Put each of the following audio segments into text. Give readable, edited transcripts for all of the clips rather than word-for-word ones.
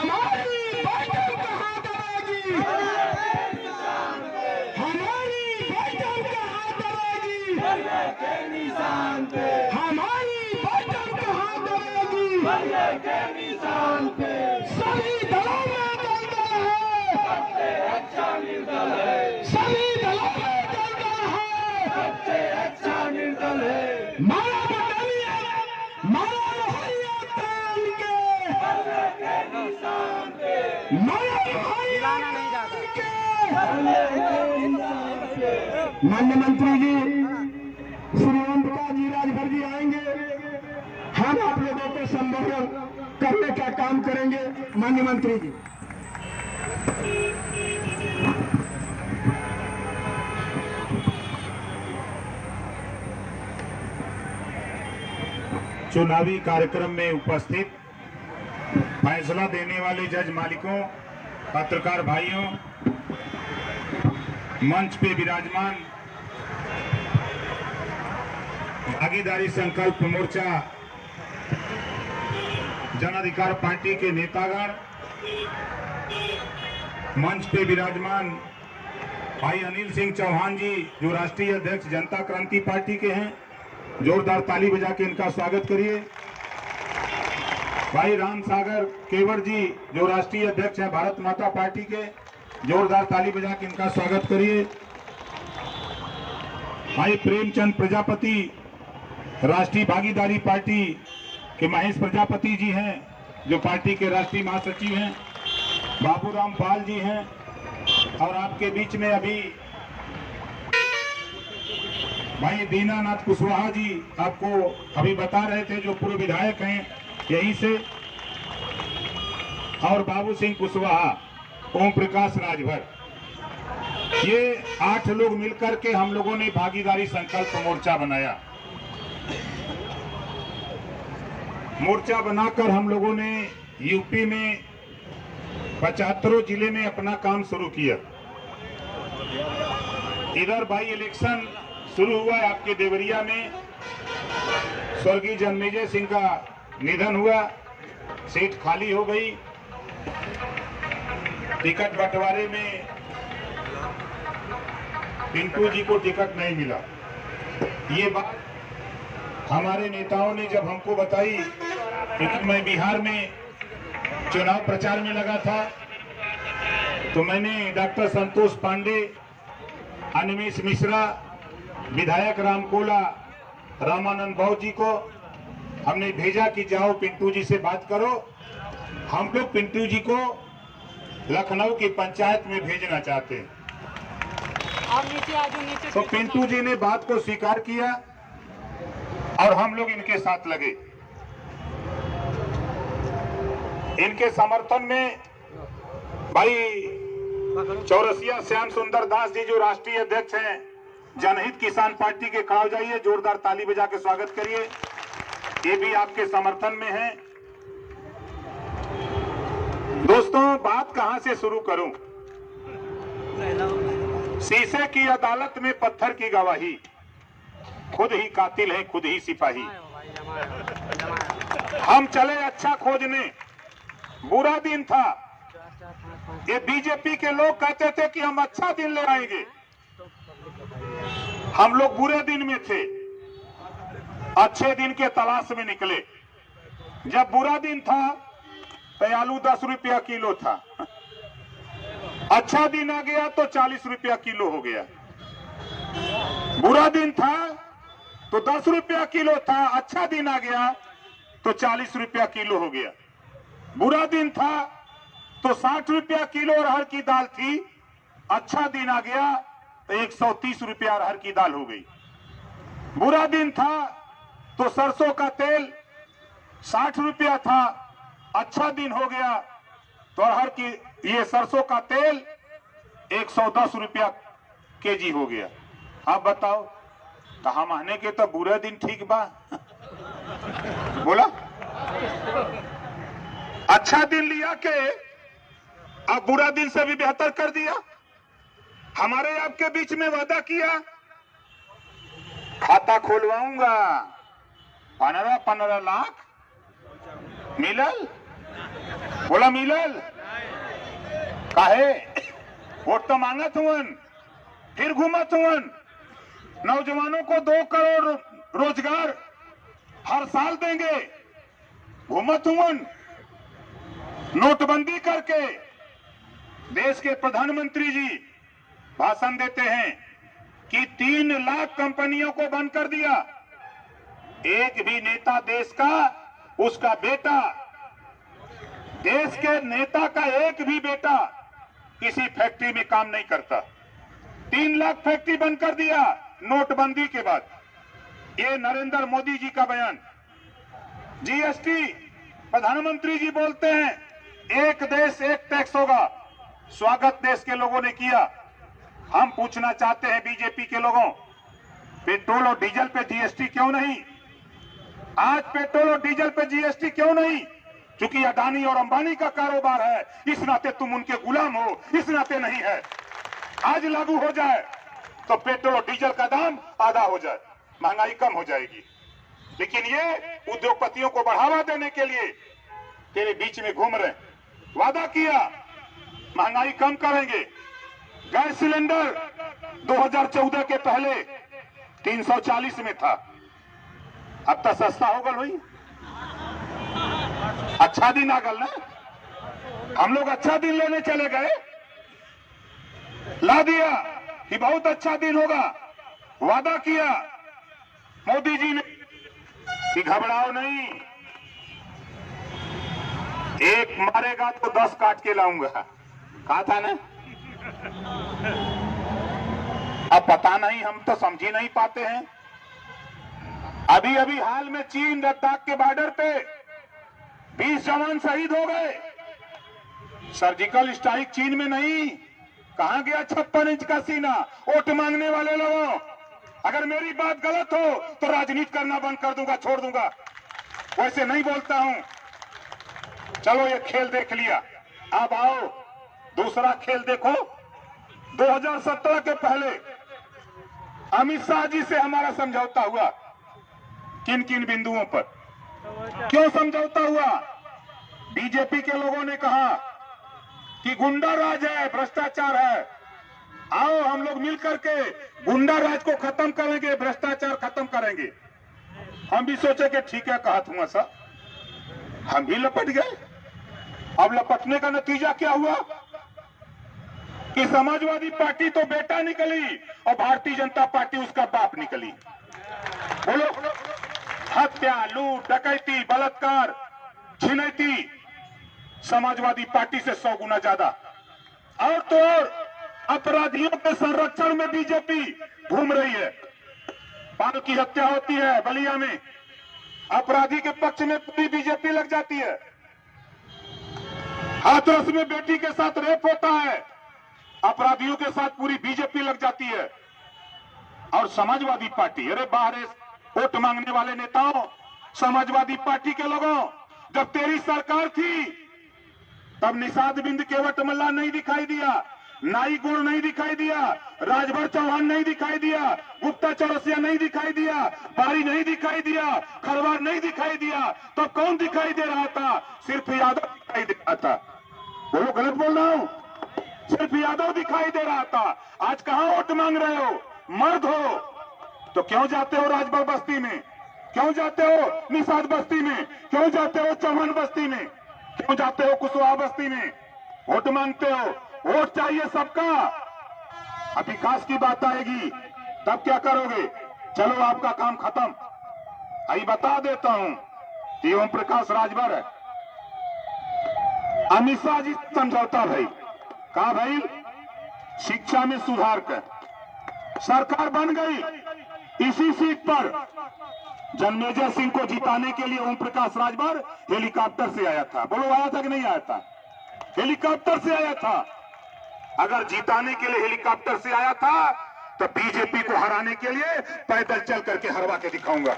हमारी बॉटम कहाँ दबेगी, हमारी बॉटम कहाँ दबेगी, हमारी बॉटम कहाँ दबेगी, सभी दलों में दलदल है, सभी दलों में दलदल है, मारा बटालिया मारा लोहिया तान के, मारा लोहिया तान के। माननीय मंत्री जी श्री ओम प्रकाश जी राजभर जी आएंगे, हम आप लोगों को संबोधन करने का काम करेंगे। माननीय मंत्री जी। चुनावी कार्यक्रम में उपस्थित फैसला देने वाले जज मालिकों, पत्रकार भाइयों, मंच पे विराजमान भागीदारी संकल्प मोर्चा जन अधिकार पार्टी के नेतागण, मंच पे विराजमान भाई अनिल सिंह चौहान जी जो राष्ट्रीय अध्यक्ष जनता क्रांति पार्टी के हैं, जोरदार ताली बजा के इनका स्वागत करिए। भाई राम सागर केवर जी जो राष्ट्रीय अध्यक्ष हैं भारत माता पार्टी के, जोरदार ताली बजा के इनका स्वागत करिए। भाई प्रेमचंद प्रजापति राष्ट्रीय भागीदारी पार्टी के महेश प्रजापति जी हैं जो पार्टी के राष्ट्रीय महासचिव हैं, बाबूराम पाल जी हैं, और आपके बीच में अभी भाई दीनानाथ कुशवाहा जी आपको अभी बता रहे थे जो पूर्व विधायक हैं यहीं से, और बाबू सिंह कुशवाहा, ओम प्रकाश राजभर, ये 8 लोग मिलकर के हम लोगों ने भागीदारी संकल्प मोर्चा बनाया। मोर्चा बनाकर हम लोगों ने यूपी में 75 जिले में अपना काम शुरू किया। इधर भाई इलेक्शन शुरू हुआ है आपके देवरिया में, स्वर्गीय जन्मेजय सिंह का निधन हुआ, सीट खाली हो गई, टिकट बंटवारे में पिंटू जी को टिकट नहीं मिला। ये बात हमारे नेताओं ने जब हमको बताई, क्योंकि मैं बिहार में चुनाव प्रचार में लगा था, तो मैंने डॉक्टर संतोष पांडे, अनिमेश मिश्रा, विधायक रामकोला, रामानंद बाबू जी को हमने भेजा कि जाओ पिंटू जी से बात करो, हम लोग पिंटू जी को लखनऊ की पंचायत में भेजना चाहते हैं। नीचे तो पिंटू जी ने बात को स्वीकार किया और हम लोग इनके साथ लगे। इनके समर्थन में भाई चौरसिया श्याम सुंदर दास जी जो राष्ट्रीय अध्यक्ष हैं जनहित किसान पार्टी के, खड़ा हो जाइए, जोरदार ताली बजा के स्वागत करिए, ये भी आपके समर्थन में है। दोस्तों बात कहां से शुरू करूं? शीशे की अदालत में पत्थर की गवाही, खुद ही कातिल है खुद ही सिपाही। हम चले अच्छा खोजने, बुरा दिन था, ये बीजेपी के लोग कहते थे कि हम अच्छा दिन ले आएंगे, हम लोग बुरे दिन में थे, अच्छे दिन के तलाश में निकले। जब बुरा दिन था तो आलू 10 रुपया किलो था, अच्छा दिन आ गया तो 40 रुपया किलो हो गया। बुरा दिन था तो 10 रुपया किलो था, अच्छा दिन आ गया तो 40 रुपया किलो हो गया। बुरा दिन था तो 60 रुपया किलो अरहर की दाल थी, अच्छा दिन आ गया तो 130 रुपया अरहर की दाल हो गई। बुरा दिन था तो सरसों का तेल 60 रुपया था, अच्छा दिन हो गया तो अरहर की ये सरसों का तेल 110 रुपया केजी हो गया। अब बताओ कहा माने के तो बुरा दिन ठीक बा बोला, अच्छा दिन लिया के अब बुरा दिन से भी बेहतर कर दिया। हमारे आपके बीच में वादा किया खाता खोलवाऊंगा, 15 लाख मिलल, बोला बोला मिलल काहे वोट तो मांगत हुवन, फिर घूमत हुवन। नौजवानों को 2 करोड़ रोजगार हर साल देंगे, घूमत हुवन। नोटबंदी करके देश के प्रधानमंत्री जी भाषण देते हैं कि 3 लाख कंपनियों को बंद कर दिया। एक भी नेता देश का, उसका बेटा, देश के नेता का एक भी बेटा किसी फैक्ट्री में काम नहीं करता। 3 लाख फैक्ट्री बंद कर दिया नोटबंदी के बाद। ये नरेंद्र मोदी जी का बयान। जीएसटी, प्रधानमंत्री जी बोलते हैं एक देश एक टैक्स होगा, स्वागत देश के लोगों ने किया। हम पूछना चाहते हैं बीजेपी के लोगों, पेट्रोल और डीजल पे जीएसटी क्यों नहीं? आज पेट्रोल और डीजल पे जीएसटी क्यों नहीं? क्योंकि अडानी और अंबानी का कारोबार है, इस नाते तुम उनके गुलाम हो, इस नाते नहीं है। आज लागू हो जाए तो पेट्रोल और डीजल का दाम आधा हो जाए, महंगाई कम हो जाएगी। लेकिन ये उद्योगपतियों को बढ़ावा देने के लिए तेरे बीच में घूम रहे। वादा किया महंगाई कम करेंगे। गैस सिलेंडर 2014 के पहले 340 में था, अब तो सस्ता हो गल भाई। अच्छा दिन आ गल ना, हम लोग अच्छा दिन लेने चले गए, ला दिया कि बहुत अच्छा दिन होगा। वादा किया मोदी जी ने कि घबराओ नहीं, एक मारेगा तो 10 काट के लाऊंगा, कहा था ना। अब पता नहीं, हम तो समझ ही नहीं पाते हैं। अभी अभी हाल में चीन लद्दाख के बॉर्डर पे 20 जवान शहीद हो गए। सर्जिकल स्ट्राइक चीन में नहीं, कहां गया 56 इंच का सीना? वोट मांगने वाले लोगों, अगर मेरी बात गलत हो तो राजनीति करना बंद कर दूंगा, छोड़ दूंगा। वैसे नहीं बोलता हूं। चलो ये खेल देख लिया, अब आओ दूसरा खेल देखो। 2017 के पहले अमित शाह जी से हमारा समझौता हुआ। किन किन बिंदुओं पर क्यों समझौता हुआ? बीजेपी के लोगों ने कहा कि गुंडा राज है, भ्रष्टाचार है, आओ हम लोग मिलकर के गुंडा राज को खत्म करेंगे, भ्रष्टाचार खत्म करेंगे। हम भी सोचे कि ठीक है, कहा था सर, हम भी लपट गए। अब लपटने का नतीजा क्या हुआ कि समाजवादी पार्टी तो बेटा निकली और भारतीय जनता पार्टी उसका बाप निकली। बोलो, हत्या, लूट, डकैती, बलात्कार, छिनैती समाजवादी पार्टी से 100 गुना ज्यादा। और तो और अपराधियों के संरक्षण में बीजेपी घूम रही है। बाल की हत्या होती है बलिया में, अपराधी के पक्ष में पूरी बीजेपी लग जाती है। हाथरस में बेटी के साथ रेप होता है, अपराधियों के साथ पूरी बीजेपी लग जाती है। और समाजवादी पार्टी, अरे बाहर वोट मांगने वाले नेताओं, समाजवादी पार्टी के लोगों, जब तेरी सरकार थी तब निषाद बिंद केवट मल्ला नहीं दिखाई दिया, नाई गुण नहीं दिखाई दिया, राजभर चौहान नहीं दिखाई दिया, गुप्ता चौरसिया नहीं दिखाई दिया, बारी नहीं दिखाई दिया, खरवार नहीं दिखाई दिया, तो कौन दिखाई दे रहा था? सिर्फ यादव दिखाई दे रहा था। बोलो, गलत बोल रहा हूं? सिर्फ यादव दिखाई दे रहा था। आज कहां वोट मांग रहे हो? मर्द हो तो क्यों जाते हो राजभर बस्ती में? क्यों जाते हो निषाद बस्ती में? क्यों जाते हो चौहान बस्ती में? क्यों जाते हो कुशवाहा बस्ती में? वोट मांगते हो। वोट चाहिए सबका। अब विकास की बात आएगी तब क्या करोगे? चलो आपका काम खत्म। आई बता देता हूं कि ओम प्रकाश राजभर है, अमित शाह जी समझौता भाई, कहा भाई शिक्षा में सुधार कर, सरकार बन गई। इसी सीट पर जन्मेजय सिंह को जिताने के लिए ओम प्रकाश राजभर हेलीकॉप्टर से आया था। बोलो, आया था कि नहीं आया था? हेलीकॉप्टर से आया था। अगर जिताने के लिए हेलीकॉप्टर से आया था तो बीजेपी को हराने के लिए पैदल चल करके हरवा के दिखाऊंगा।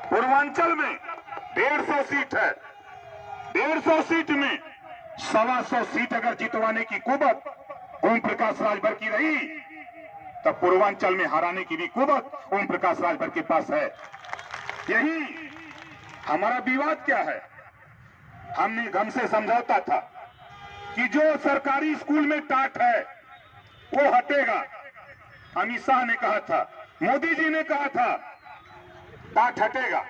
पूर्वांचल में 150 सीट है, 150 सीट में 125 सीट अगर जितवाने की कुवत ओम प्रकाश राजभर की रही तो पूर्वांचल में हराने की भी कुवत ओम प्रकाश राजभर के पास है। यही हमारा विवाद क्या है? हमने ढंग से समझौता था कि जो सरकारी स्कूल में टाट है वो हटेगा। अमित शाह ने कहा था, मोदी जी ने कहा था, टाट हटेगा,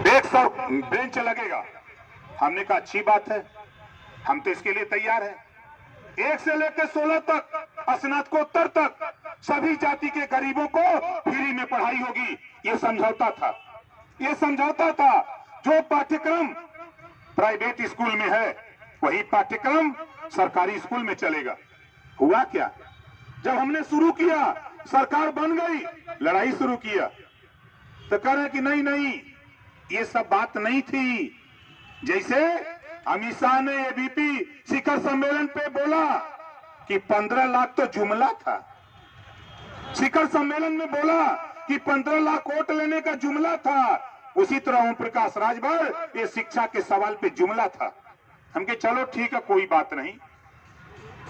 डेस्क और बेंच लगेगा। हमने कहा अच्छी बात है, हम तो इसके लिए तैयार हैं। 1 से लेकर 16 तक, स्नातकोत्तर तक सभी जाति के गरीबों को फ्री में पढ़ाई होगी। ये समझौता था। ये समझौता था जो पाठ्यक्रम प्राइवेट स्कूल में है वही पाठ्यक्रम सरकारी स्कूल में चलेगा। हुआ क्या? जब हमने शुरू किया, सरकार बन गई, लड़ाई शुरू किया तो कह रहे कि नहीं नहीं, ये सब बात नहीं थी। जैसे अमित शाह ने एबीपी शिखर सम्मेलन पे बोला कि 15 लाख तो जुमला था। शिखर सम्मेलन में बोला कि 15 लाख वोट लेने का जुमला था। उसी तरह ओम प्रकाश राजभर ये शिक्षा के सवाल पे जुमला था। हम कहे चलो ठीक है, कोई बात नहीं,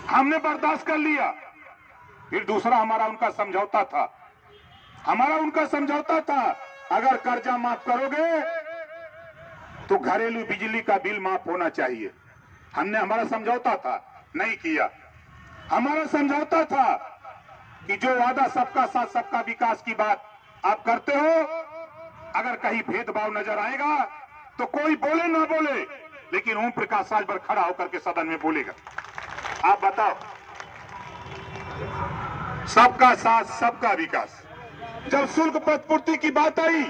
हमने बर्दाश्त कर लिया। फिर दूसरा हमारा उनका समझौता था। हमारा उनका समझौता था, अगर कर्जा माफ करोगे तो घरेलू बिजली का बिल माफ होना चाहिए। हमने हमारा समझौता था, नहीं किया। हमारा समझौता था कि जो वादा सबका साथ सबका विकास की बात आप करते हो, अगर कहीं भेदभाव नजर आएगा तो कोई बोले ना बोले, लेकिन ओम प्रकाश राजभर खड़ा होकर के सदन में बोलेगा। आप बताओ, सबका साथ सबका विकास। जब शुल्क प्रतिपूर्ति की बात आई,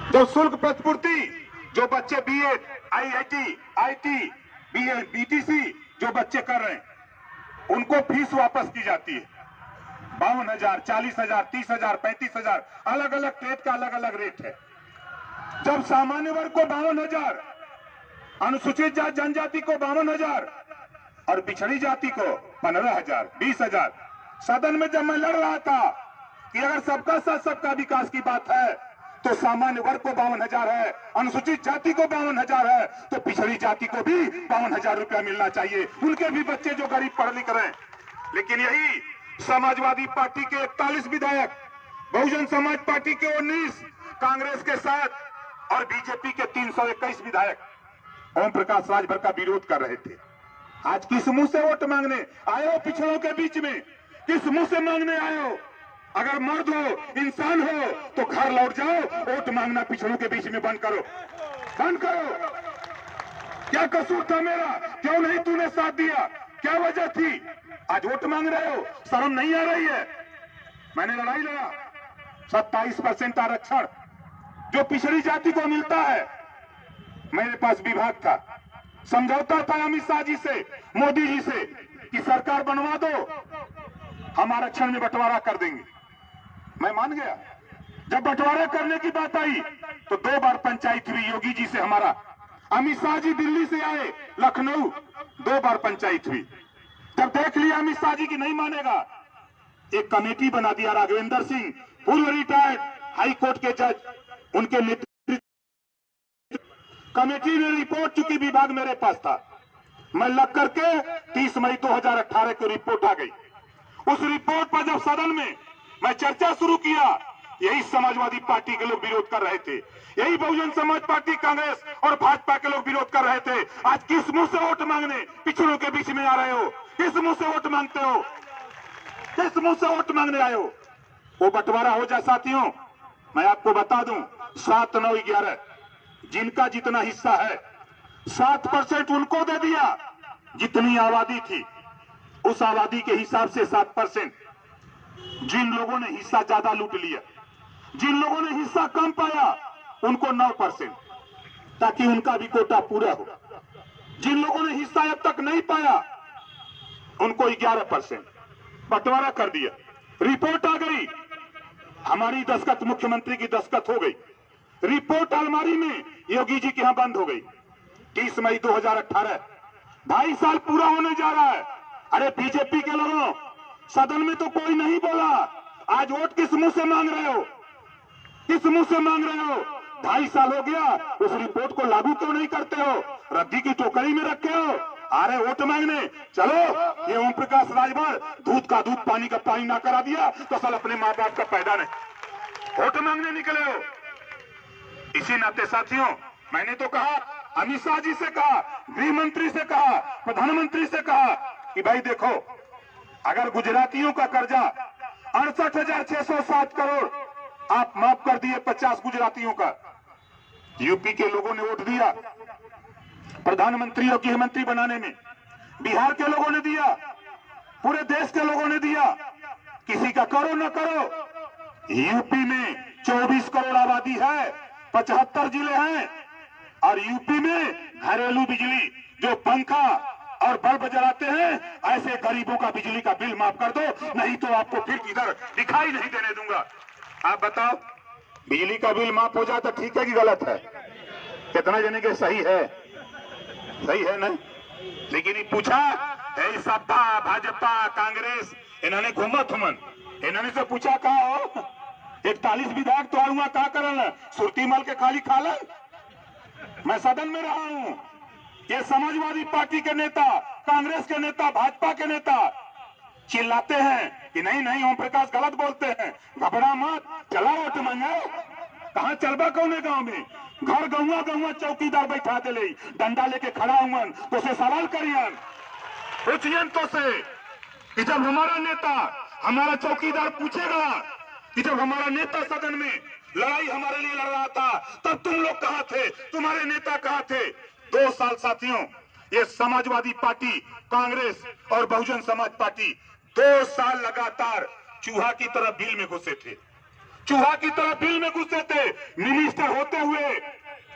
जो शुल्क प्रतिपूर्ति, जो बच्चे बीएड, आईआईटी, आईटी, बीटीसी जो बच्चे कर रहे हैं, उनको फीस वापस की जाती है। 52,000, 40,000, 30,000, 35,000, अलग अलग ट्रेड का अलग अलग रेट है। जब सामान्य वर्ग को 52,000, अनुसूचित जाति जनजाति को 52,000 और पिछड़ी जाति को 15,000, 20,000, सदन में जब मैं लड़ रहा था कि अगर सबका साथ सबका विकास की बात है तो सामान्य वर्ग को 52,000 है, अनुसूचित जाति को 52,000 है, तो पिछड़ी जाति को भी 52,000 रुपया मिलना चाहिए, उनके भी बच्चे जो गरीब पढ़ लिख रहे हैं। लेकिन यही समाजवादी पार्टी के 41 विधायक, बहुजन समाज पार्टी के 19, कांग्रेस के 7 और बीजेपी के 321 विधायक ओम प्रकाश राजभर का विरोध कर रहे थे। आज किस मुंह से वोट मांगने आए हो? पिछड़ों के बीच में किस मुंह से मांगने आए हो? अगर मर्द हो, इंसान हो तो घर लौट जाओ, वोट मांगना पिछड़ों के बीच में बंद करो, बंद करो। क्या कसूर था मेरा? क्यों नहीं तूने साथ दिया? क्या वजह थी? आज वोट मांग रहे हो, शर्म नहीं आ रही है? मैंने लड़ाई लड़ा, 27% आरक्षण जो पिछड़ी जाति को मिलता है। मेरे पास विभाग था, समझौता था अमित शाह जी से, मोदी जी से कि सरकार बनवा दो, हम आरक्षण में बंटवारा कर देंगे। मैं मान गया। जब बंटवारा करने की बात आई तो 2 बार पंचायत हुई योगी जी से हमारा। अमित शाह जी दिल्ली से आए, लखनऊ, 2 बार पंचायत हुई। जब देख लिया अमित शाह जी की नहीं मानेगा, एक कमेटी बना दिया। राघवेंद्र सिंह, पूर्व रिटायर्ड हाई कोर्ट के जज, उनके नेतृत्व कमेटी में रिपोर्ट, चूंकि विभाग मेरे पास था, मैं लग करके 30 मई 2018 को रिपोर्ट आ गई। उस रिपोर्ट पर जब सदन में मैं चर्चा शुरू किया, यही समाजवादी पार्टी के लोग विरोध कर रहे थे, यही बहुजन समाज पार्टी, कांग्रेस और भाजपा के लोग विरोध कर रहे थे। आज किस मुंह से वोट मांगने पिछड़ों के बीच में आ रहे हो? किस मुंह से वोट मांगते हो? किस मुंह से वोट मांगने आए हो? वो बंटवारा हो जाए साथियों, मैं आपको बता दूं, 7, 9, 11 जिनका जितना हिस्सा है 7% उनको दे दिया। जितनी आबादी थी उस आबादी के हिसाब से 7%। जिन लोगों ने हिस्सा ज्यादा लूट लिया, जिन लोगों ने हिस्सा कम पाया, उनको 9%, ताकि उनका भी कोटा पूरा हो। जिन लोगों ने हिस्सा अब तक नहीं पाया, उनको 11%। बंटवारा कर दिया। रिपोर्ट आ गई, हमारी दस्तखत, मुख्यमंत्री की दस्तखत हो गई। रिपोर्ट अलमारी में योगी जी के यहां बंद हो गई। 30 मई 2018, 2.5 साल पूरा होने जा रहा है। अरे बीजेपी के लोगों, सदन में तो कोई नहीं बोला, आज वोट किस मुंह से मांग रहे हो? किस मुंह से मांग रहे हो? 2.5 साल हो गया, उस रिपोर्ट को लागू क्यों नहीं करते हो? रद्दी की टोकरी में रखे हो, आ रहे वोट मांगने। चलो, ये ओम प्रकाश राजभर दूध का दूध पानी का पानी ना करा दिया तो साल अपने माँ बाप का पैदा नहीं, वोट मांगने निकले हो। इसी नाते साथियों, मैंने तो कहा, अमित शाह जी से कहा, गृह मंत्री से कहा, प्रधानमंत्री से कहा कि भाई देखो, अगर गुजरातियों का कर्जा 68,607 करोड़ आप माफ कर दिए 50 गुजरातियों का, यूपी के लोगों ने वोट दिया प्रधानमंत्री और गृह मंत्री बनाने में, बिहार के लोगों ने दिया, पूरे देश के लोगों ने दिया, किसी का करो न करो। यूपी में 24 करोड़ आबादी है, 75 जिले हैं, और यूपी में घरेलू बिजली जो पंखा और बल्ब जलाते हैं, ऐसे गरीबों का बिजली का बिल माफ कर दो, नहीं तो आपको फिर इधर दिखाई नहीं देने दूंगा। आप बताओ, बिजली का बिल माफ हो जाए तो ठीक है कि गलत है? कितना जने के सही है? सही है ना? लेकिन ये पूछा सपा, भाजपा, कांग्रेस, इन्होंने घूमा थुमन, इन्होंने से पूछा कहा हो 41 विधायक तो आऊंगा कहा करल सुरती मल के खाली खाला। मैं सदन में रहा हूं, ये समाजवादी पार्टी के नेता, कांग्रेस के नेता, भाजपा के नेता चिल्लाते हैं कि नहीं नहीं ओम प्रकाश गलत बोलते हैं, घबरा मत, चला वोट मांगे। कहां चलबा कौने गांव में? घर गौवा गौवा चौकीदार बैठा दे ले, डंडा लेके खड़ा हुआ तो से सवाल करियन, पूछियन तो से कि जब हमारा नेता, हमारा चौकीदार पूछेगा कि जब हमारा नेता सदन में लड़ाई हमारे लिए लड़ रहा था तब तुम लोग कहां थे, तुम्हारे नेता कहां थे? 2 साल साथियों, ये समाजवादी पार्टी, कांग्रेस और बहुजन समाज पार्टी 2 साल लगातार चूहा की तरह बिल में घुसे थे, चूहा की तरह बिल में घुसे थे। मिनिस्टर होते हुए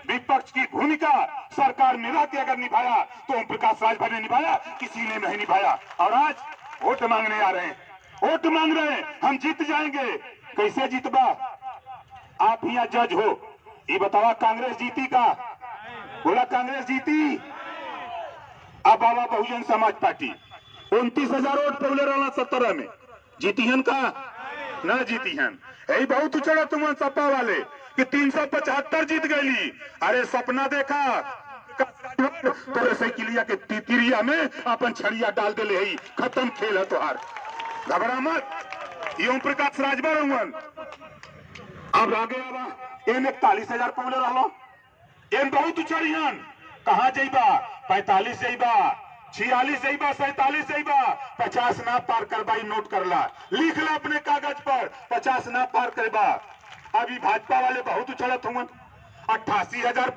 विपक्ष की भूमिका सरकार में रहकर अगर निभाया तो ओम प्रकाश राजभर ने निभाया, किसी ने नहीं निभाया। और आज वोट मांगने आ रहे हैं, वोट मांग रहे हैं, हम जीत जाएंगे। कैसे जीतबा? आप यहाँ जज हो, ये बतावा कांग्रेस जीती का? बोला कांग्रेस जीती। अब बाबा बहुजन समाज पार्टी 29,000 वोट पहले रहा 17 में, जीती हन का? न जीती हन। यही बहुत उछड़ा तुम सपा वाले कि 375 जीत गई। अरे सपना देखा तो साइकिलिया के तिरिया में अपन छड़िया डाल दे ले, खत्म खेल है तोहार, घबरा मत। ओम प्रकाश राजभर हुन अब आगे आवा एन 41,000 पहले रहा, एन बहुत उछड़ियन। कहा जाइबा? 45 जाइबा, 46 जाइबा, 47 जाइबा, 50 ना पार करबाई, नोट कर ला, लिख ला अपने कागज पर, 50 ना पार करबा। अभी भाजपा वाले बहुत उछड़त हुए, 88,000